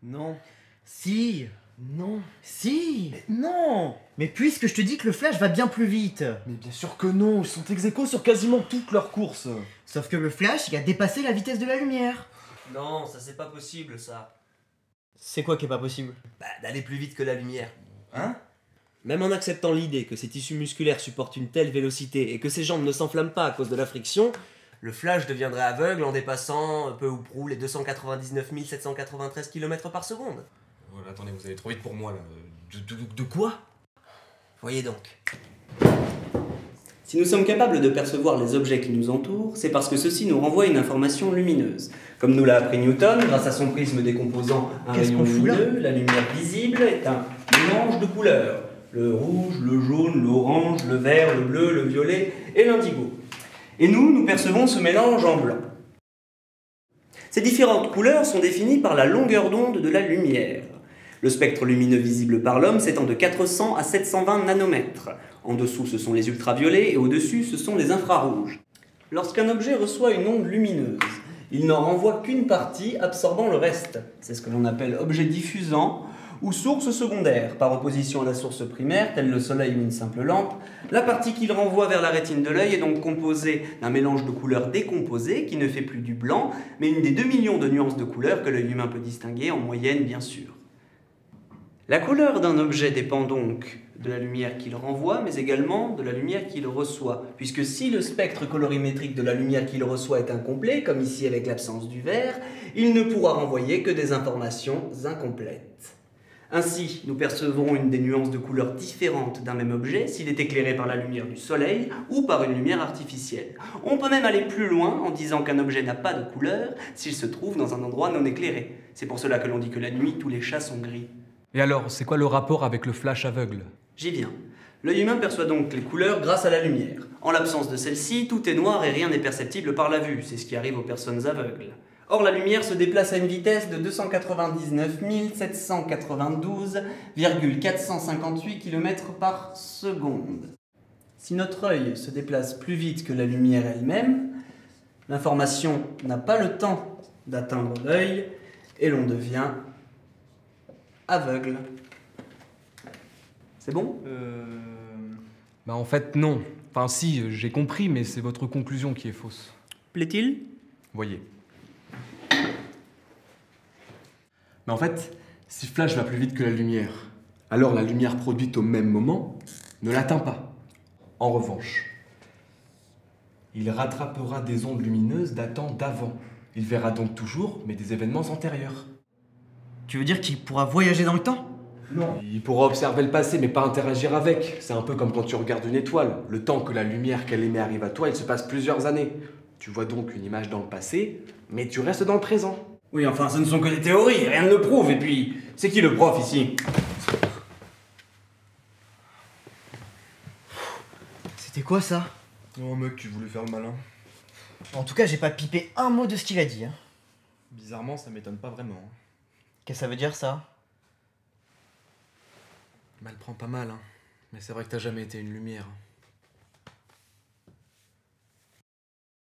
Non. Si. Non. Si. Mais non. Mais puisque je te dis que le flash va bien plus vite. Mais bien sûr que non, ils sont ex-aequo sur quasiment toutes leurs courses. Sauf que le flash, il a dépassé la vitesse de la lumière. Non, ça c'est pas possible ça. C'est quoi qui est pas possible? Bah, d'aller plus vite que la lumière. Hein? Même en acceptant l'idée que ces tissus musculaires supportent une telle vélocité et que ces jambes ne s'enflamment pas à cause de la friction, le flash deviendrait aveugle en dépassant peu ou prou les 299 793 km par seconde. Voilà, attendez, vous allez trop vite pour moi là. De quoi? Voyez donc. Si nous sommes capables de percevoir les objets qui nous entourent, c'est parce que ceux-ci nous renvoient une information lumineuse. Comme nous l'a appris Newton, grâce à son prisme décomposant un Qu'est-ce rayon qu'on fout là? lumineux, la lumière visible est un mélange de couleurs. Le rouge, le jaune, l'orange, le vert, le bleu, le violet et l'indigo. Et nous percevons ce mélange en blanc. Ces différentes couleurs sont définies par la longueur d'onde de la lumière. Le spectre lumineux visible par l'homme s'étend de 400 à 720 nanomètres. En dessous, ce sont les ultraviolets et au-dessus, ce sont les infrarouges. Lorsqu'un objet reçoit une onde lumineuse, il n'en renvoie qu'une partie, absorbant le reste. C'est ce que l'on appelle objet diffusant ou source secondaire. Par opposition à la source primaire, telle le soleil ou une simple lampe, la partie qu'il renvoie vers la rétine de l'œil est donc composée d'un mélange de couleurs décomposées qui ne fait plus du blanc, mais une des 2 millions de nuances de couleurs que l'œil humain peut distinguer, en moyenne bien sûr. La couleur d'un objet dépend donc de la lumière qu'il renvoie, mais également de la lumière qu'il reçoit. Puisque si le spectre colorimétrique de la lumière qu'il reçoit est incomplet, comme ici avec l'absence du vert, il ne pourra renvoyer que des informations incomplètes. Ainsi, nous percevons une des nuances de couleurs différentes d'un même objet s'il est éclairé par la lumière du soleil ou par une lumière artificielle. On peut même aller plus loin en disant qu'un objet n'a pas de couleur s'il se trouve dans un endroit non éclairé. C'est pour cela que l'on dit que la nuit, tous les chats sont gris. Et alors, c'est quoi le rapport avec le flash aveugle? J'y viens. L'œil humain perçoit donc les couleurs grâce à la lumière. En l'absence de celle-ci, tout est noir et rien n'est perceptible par la vue. C'est ce qui arrive aux personnes aveugles. Or, la lumière se déplace à une vitesse de 299 792,458 km par seconde. Si notre œil se déplace plus vite que la lumière elle-même, l'information n'a pas le temps d'atteindre l'œil et l'on devient aveugle. C'est bon? Bah en fait non. Enfin si, j'ai compris, mais c'est votre conclusion qui est fausse. Plaît-il? Voyez. Mais en fait, si Flash va plus vite que la lumière, alors la lumière produite au même moment ne l'atteint pas. En revanche, il rattrapera des ondes lumineuses datant d'avant. Il verra donc toujours, mais des événements antérieurs. Tu veux dire qu'il pourra voyager dans le temps? Non. Il pourra observer le passé, mais pas interagir avec. C'est un peu comme quand tu regardes une étoile. Le temps que la lumière qu'elle émet arrive à toi, il se passe plusieurs années. Tu vois donc une image dans le passé, mais tu restes dans le présent. Oui, enfin, ce ne sont que des théories, rien ne le prouve. Et puis, c'est qui le prof ici? C'était quoi ça? Oh mec, tu voulais faire le malin. En tout cas, j'ai pas pipé un mot de ce qu'il a dit. Hein. Bizarrement, ça m'étonne pas vraiment. Qu'est-ce que ça veut dire ça? Mal prend pas mal, hein. Mais c'est vrai que t'as jamais été une lumière.